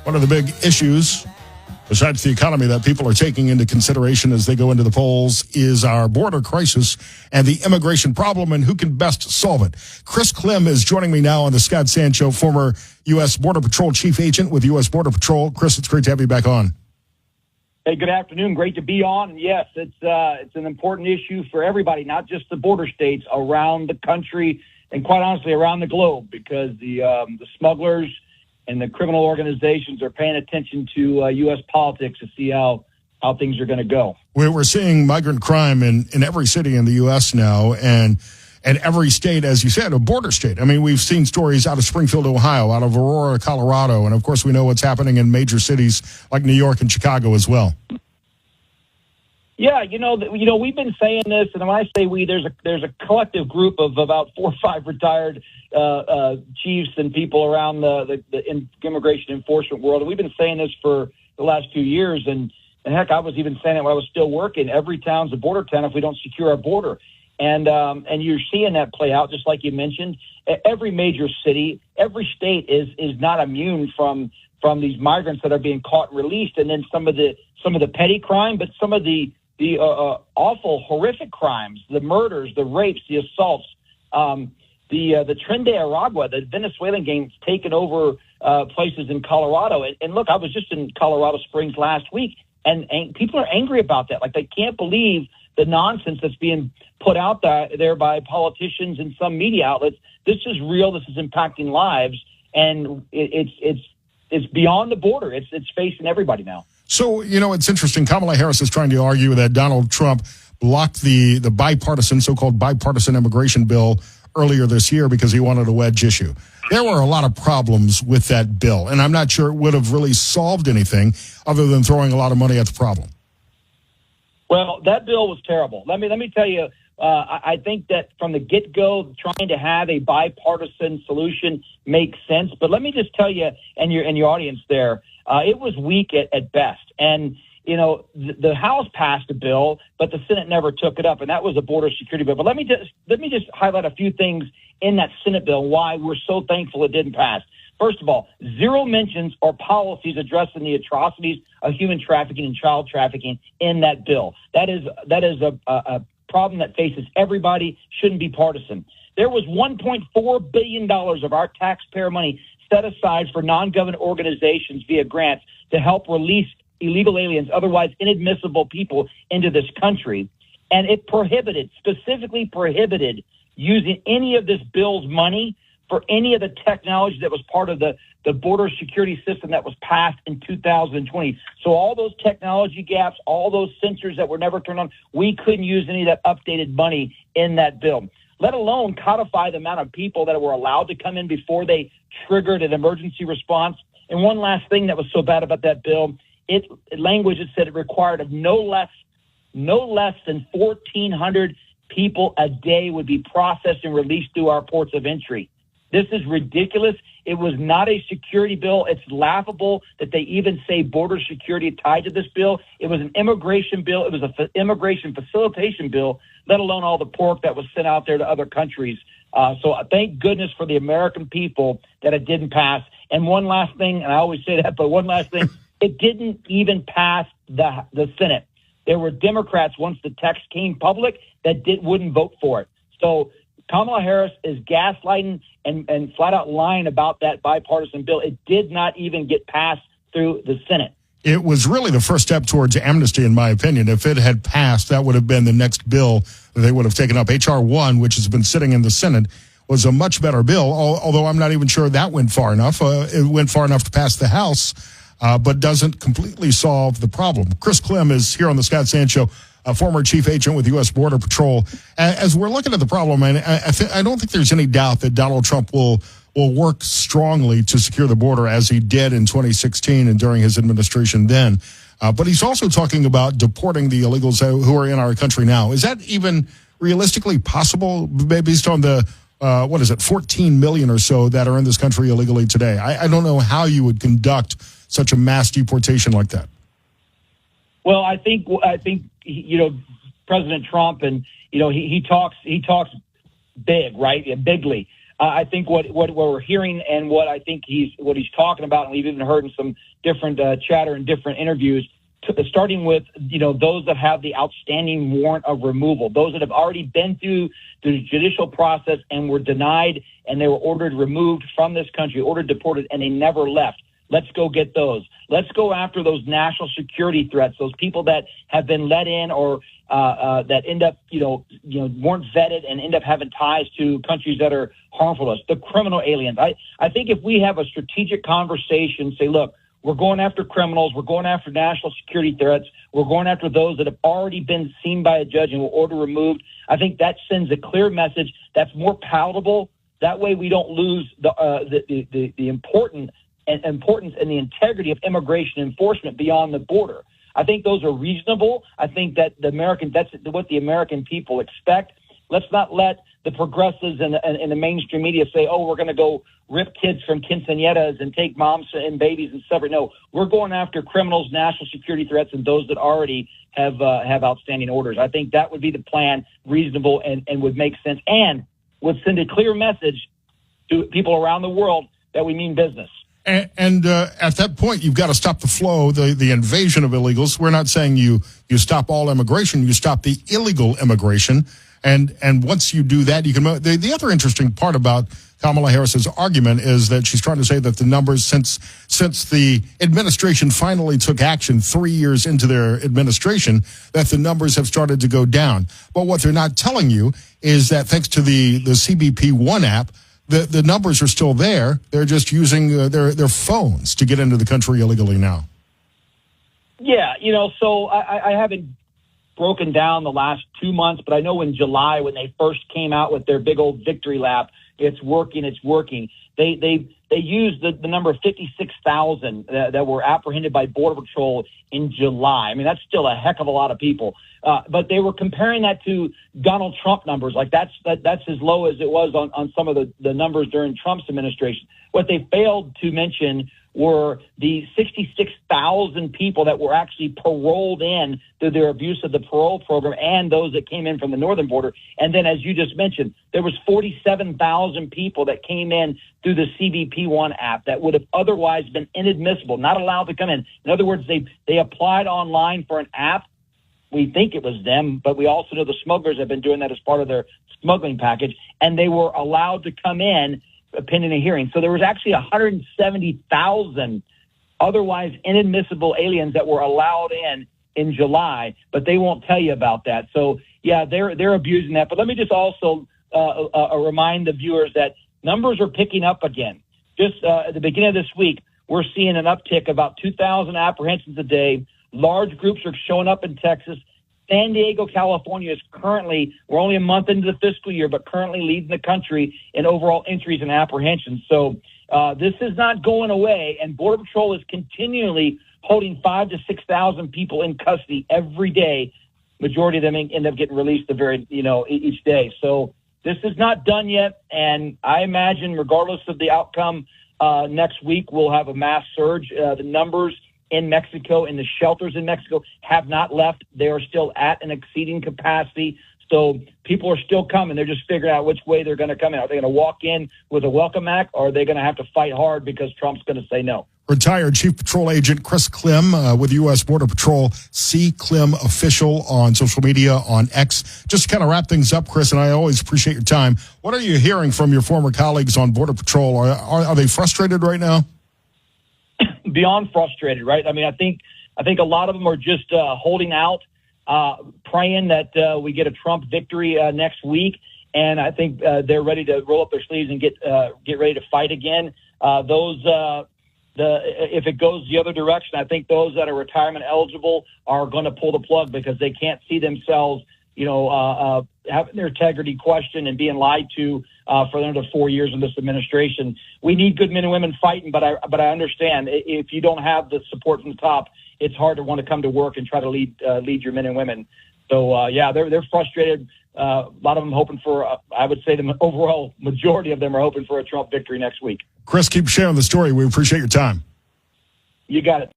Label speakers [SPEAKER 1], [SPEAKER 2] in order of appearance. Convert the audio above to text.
[SPEAKER 1] One of the big issues, besides the economy, that people are taking into consideration as they go into the polls is our border crisis and the immigration problem and who can best solve it. Chris Clem is joining me now on the Scott Sand Show, former U.S. Border Patrol Chief Agent with U.S. Border Patrol. Chris, it's great to have you back on.
[SPEAKER 2] Hey, good afternoon. Great to be on. Yes, it's an important issue for everybody, not just the border states, around the country and quite honestly around the globe, because the smugglers and the criminal organizations are paying attention to U.S. politics to see how things are going to go.
[SPEAKER 1] We're seeing migrant crime in every city in the U.S. now, and every state, as you said, a border state. I mean, we've seen stories out of Springfield, Ohio, out of Aurora, Colorado, and of course we know what's happening in major cities like New York and Chicago as well.
[SPEAKER 2] Yeah, we've been saying this, and when I say we, there's a collective group of about 4 or 5 retired chiefs and people around the immigration enforcement world, and we've been saying this for the last few years, and heck, I was even saying it when I was still working. Every town's a border town if we don't secure our border. And you're seeing that play out, just like you mentioned. Every major city, every state is not immune from these migrants that are being caught and released, and then some of the petty crime, but some of the awful, horrific crimes, the murders, the rapes, the assaults, the Tren de Aragua, the Venezuelan gang's taken over places in Colorado. And look, I was just in Colorado Springs last week, and people are angry about that. Like, they can't believe the nonsense that's being put out there by politicians and some media outlets. This is real. This is impacting lives, and it's beyond the border. It's facing everybody now.
[SPEAKER 1] So, it's interesting. Kamala Harris is trying to argue that Donald Trump blocked the so-called bipartisan immigration bill earlier this year because he wanted a wedge issue. There were a lot of problems with that bill, and I'm not sure it would have really solved anything other than throwing a lot of money at the problem.
[SPEAKER 2] Well, that bill was terrible. Let me tell you, I think that from the get-go, trying to have a bipartisan solution makes sense. But let me just tell you, and your audience there, it was weak at best. And, the House passed a bill, but the Senate never took it up, and that was a border security bill. But let me just highlight a few things in that Senate bill, why we're so thankful it didn't pass. First of all, zero mentions or policies addressing the atrocities of human trafficking and child trafficking in that bill. That is a problem that faces everybody, shouldn't be partisan. There was $1.4 billion of our taxpayer money set aside for non-government organizations via grants to help release illegal aliens, otherwise inadmissible people, into this country. And it specifically prohibited using any of this bill's money for any of the technology that was part of the border security system that was passed in 2020. So all those technology gaps, all those sensors that were never turned on, we couldn't use any of that updated money in that bill, let alone codify the amount of people that were allowed to come in before they triggered an emergency response. And one last thing that was so bad about that bill, it said it required of no less than 1,400 people a day would be processed and released through our ports of entry. This is ridiculous. It was not a security bill. It's laughable that they even say border security tied to this bill. It was an immigration bill. It was an immigration facilitation bill, let alone all the pork that was sent out there to other countries. So thank goodness for the American people that it didn't pass. And one last thing, and I always say that, but one last thing, it didn't even pass the Senate. There were Democrats, once the text came public, that wouldn't vote for it. So Kamala Harris is gaslighting and flat out lying about that bipartisan bill. It did not even get passed through the Senate.
[SPEAKER 1] It was really the first step towards amnesty, in my opinion. If it had passed, that would have been the next bill that they would have taken up. H.R. 1, which has been sitting in the Senate, was a much better bill, although I'm not even sure that went far enough. It went far enough to pass the House, but doesn't completely solve the problem. Chris Clem is here on the Scott Sand Show, a former chief agent with the U.S. Border Patrol. As we're looking at the problem, and I don't think there's any doubt that Donald Trump will work strongly to secure the border as he did in 2016 and during his administration then. But he's also talking about deporting the illegals who are in our country now. Is that even realistically possible based on the 14 million or so that are in this country illegally today? I don't know how you would conduct such a mass deportation like that.
[SPEAKER 2] Well, I think President Trump, and he talks big, right? Bigly. I think what we're hearing and what I think he's talking about, and we've even heard in some different chatter and different interviews, starting with, those that have the outstanding warrant of removal, those that have already been through the judicial process and were denied, and they were ordered removed from this country, ordered deported, and they never left. Let's go get those. Let's go after those national security threats, those people that have been let in or that end up, weren't vetted and end up having ties to countries that are harmful to us, the criminal aliens. I think if we have a strategic conversation, say, look, we're going after criminals, we're going after national security threats, we're going after those that have already been seen by a judge and were ordered removed, I think that sends a clear message that's more palatable. That way we don't lose the importance and the integrity of immigration enforcement beyond the border. I think those are reasonable. I think that that's what the American people expect. Let's not let the progressives and the mainstream media say, oh, we're going to go rip kids from quinceañeras and take moms and babies and separate. No, we're going after criminals, national security threats, and those that already have outstanding orders. I think that would be the plan, reasonable, and would make sense, and would send a clear message to people around the world that we mean business.
[SPEAKER 1] And at that point, you've got to stop the flow, the invasion of illegals. We're not saying you stop all immigration, you stop the illegal immigration. And once you do that, you can. The other interesting part about Kamala Harris's argument is that she's trying to say that the numbers since the administration finally took action 3 years into their administration, that the numbers have started to go down. But what they're not telling you is that thanks to the CBP One app, the numbers are still there. They're just using their phones to get into the country illegally now.
[SPEAKER 2] Yeah, so I haven't broken down the last 2 months, but I know in July when they first came out with their big old victory lap, it's working. They used the number of 56,000 that were apprehended by Border Patrol in July. I mean, that's still a heck of a lot of people. But they were comparing that to Donald Trump numbers. Like that's as low as it was on some of the numbers during Trump's administration. What they failed to mention were the 66,000 people that were actually paroled in through their abuse of the parole program and those that came in from the northern border. And then, as you just mentioned, there was 47,000 people that came in through the CBP One app that would have otherwise been inadmissible, not allowed to come in. In other words, they applied online for an app. We think it was them, but we also know the smugglers have been doing that as part of their smuggling package, and they were allowed to come in pending a hearing. So there was actually 170,000 otherwise inadmissible aliens that were allowed in July, but they won't tell you about that. So yeah, they're abusing that. But let me just also remind the viewers that numbers are picking up again. Just at the beginning of this week, we're seeing an uptick, about 2,000 apprehensions a day. Large groups are showing up in Texas. San Diego, California is currently, we're only a month into the fiscal year, but currently leading the country in overall entries and apprehensions. So this is not going away, and Border Patrol is continually holding 5,000 to 6,000 people in custody every day. Majority of them end up getting released each day. So this is not done yet, and I imagine regardless of the outcome next week, we'll have a mass surge. The numbers in Mexico, in the shelters in Mexico, have not left. They are still at an exceeding capacity. So people are still coming. They're just figuring out which way they're going to come in. Are they going to walk in with a welcome mat, or are they going to have to fight hard because Trump's going to say no?
[SPEAKER 1] Retired Chief Patrol Agent Chris Clem with U.S. Border Patrol. See Clem Official on social media, on X. Just to kind of wrap things up, Chris, and I always appreciate your time. What are you hearing from your former colleagues on Border Patrol? Are they frustrated right now?
[SPEAKER 2] Beyond frustrated, right? I mean, I think a lot of them are just holding out, praying that we get a Trump victory next week, and I think they're ready to roll up their sleeves and get ready to fight again. If it goes the other direction, I think those that are retirement eligible are going to pull the plug because they can't see themselves, having their integrity questioned and being lied to for another 4 years in this administration. We need good men and women fighting, but I understand if you don't have the support from the top, it's hard to want to come to work and try to lead your men and women. So they're frustrated. A lot of them hoping for, I would say the overall majority of them are hoping for a Trump victory next week.
[SPEAKER 1] Chris, keep sharing the story. We appreciate your time.
[SPEAKER 2] You got it.